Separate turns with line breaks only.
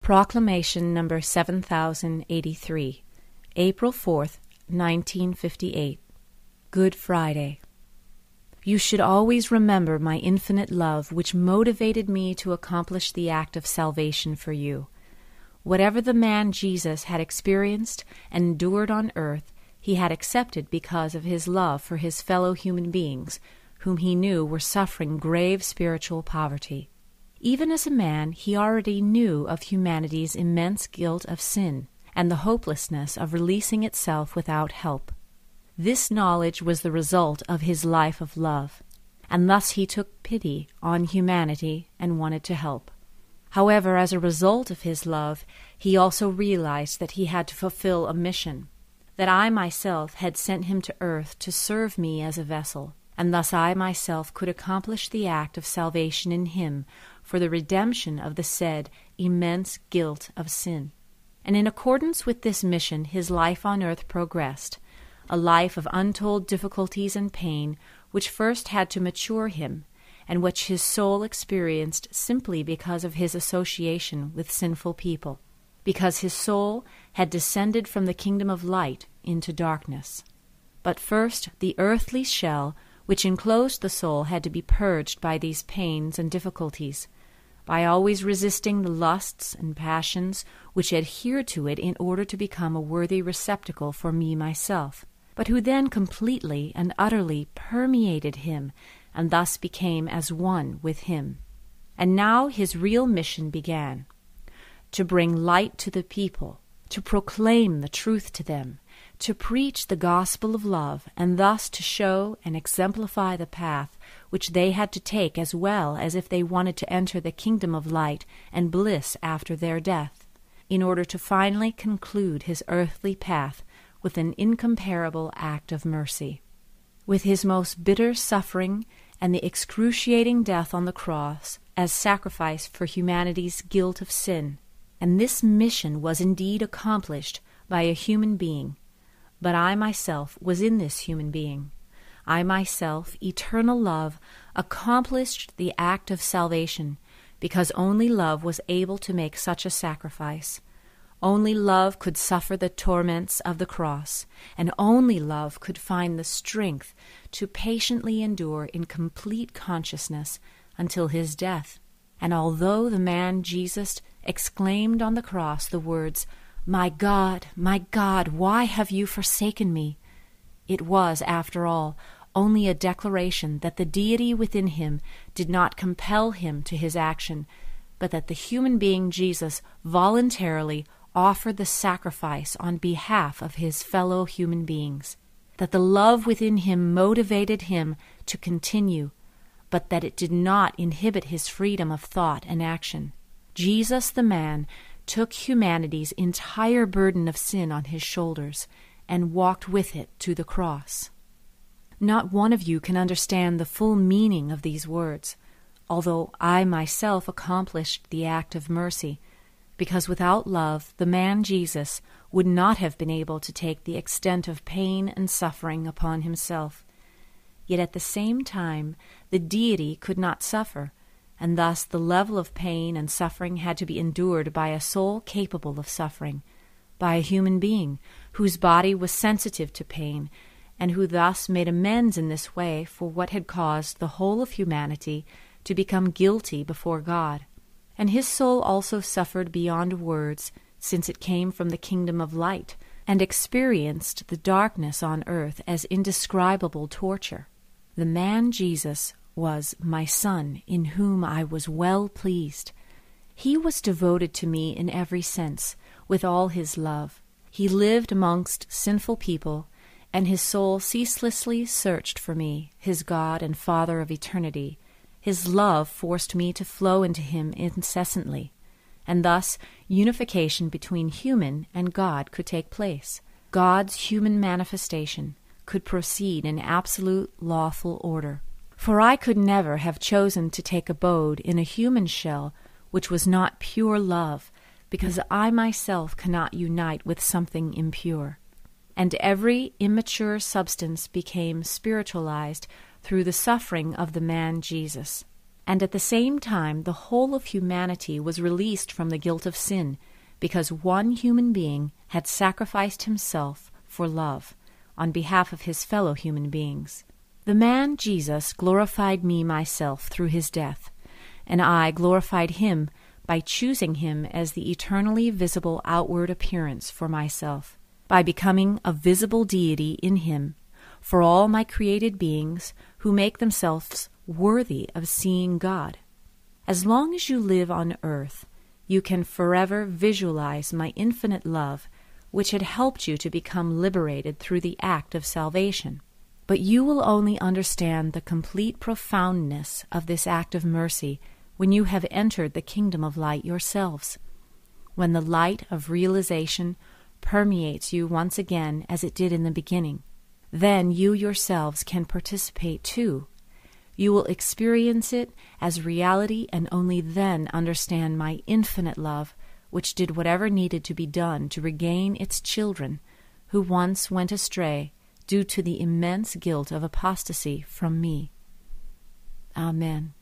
Proclamation number 7083, April 4th, 1958. Good Friday. You should always remember my infinite love which motivated me to accomplish the act of salvation for you. Whatever the man Jesus had experienced and endured on earth, he had accepted because of his love for his fellow human beings, whom he knew were suffering grave spiritual poverty. Even as a man, he already knew of humanity's immense guilt of sin and the hopelessness of releasing itself without help. This knowledge was the result of his life of love, and thus he took pity on humanity and wanted to help. However, as a result of his love, he also realized that he had to fulfill a mission, that I myself had sent him to earth to serve me as a vessel, and thus I myself could accomplish the act of salvation in him for the redemption of the said immense guilt of sin. And in accordance with this mission his life on earth progressed, a life of untold difficulties and pain which first had to mature him, and which his soul experienced simply because of his association with sinful people, because his soul had descended from the kingdom of light into darkness. But first the earthly shell which enclosed the soul had to be purged by these pains and difficulties, by always resisting the lusts and passions which adhered to it in order to become a worthy receptacle for me myself, but who then completely and utterly permeated him, and thus became as one with him. And now his real mission began, to bring light to the people, to proclaim the truth to them, to preach the gospel of love, and thus to show and exemplify the path which they had to take as well as if they wanted to enter the kingdom of light and bliss after their death, in order to finally conclude his earthly path with an incomparable act of mercy. With his most bitter suffering and the excruciating death on the cross as sacrifice for humanity's guilt of sin, and this mission was indeed accomplished by a human being, but I myself was in this human being. I myself, eternal love, accomplished the act of salvation, because only love was able to make such a sacrifice. Only love could suffer the torments of the cross, and only love could find the strength to patiently endure in complete consciousness until his death. And although the man Jesus exclaimed on the cross the words, my God, why have you forsaken me?" it was, after all, only a declaration that the deity within him did not compel him to his action, but that the human being Jesus voluntarily offered the sacrifice on behalf of his fellow human beings, that the love within him motivated him to continue, but that it did not inhibit his freedom of thought and action. Jesus the man took humanity's entire burden of sin on his shoulders and walked with it to the cross. Not one of you can understand the full meaning of these words, although I myself accomplished the act of mercy, because without love the man Jesus would not have been able to take the extent of pain and suffering upon himself. Yet at the same time the deity could not suffer, and thus the level of pain and suffering had to be endured by a soul capable of suffering, by a human being whose body was sensitive to pain, and who thus made amends in this way for what had caused the whole of humanity to become guilty before God. And his soul also suffered beyond words, since it came from the kingdom of light, and experienced the darkness on earth as indescribable torture. The man Jesus was my Son, in whom I was well pleased. He was devoted to me in every sense, with all his love. He lived amongst sinful people, and his soul ceaselessly searched for me, his God and Father of eternity. His love forced me to flow into him incessantly, and thus unification between human and God could take place. God's human manifestation could proceed in absolute lawful order. For I could never have chosen to take abode in a human shell which was not pure love, because I myself cannot unite with something impure. And every immature substance became spiritualized through the suffering of the man Jesus. And at the same time, the whole of humanity was released from the guilt of sin, because one human being had sacrificed himself for love on behalf of his fellow human beings. The man Jesus glorified me myself through his death, and I glorified him by choosing him as the eternally visible outward appearance for myself, by becoming a visible deity in him for all my created beings who make themselves worthy of seeing God. As long as you live on earth, you can forever visualize my infinite love, which had helped you to become liberated through the act of salvation. But you will only understand the complete profoundness of this act of mercy when you have entered the kingdom of light yourselves, when the light of realization permeates you once again as it did in the beginning. Then you yourselves can participate too. You will experience it as reality and only then understand my infinite love, which did whatever needed to be done to regain its children who once went astray due to the immense guilt of apostasy from me. Amen.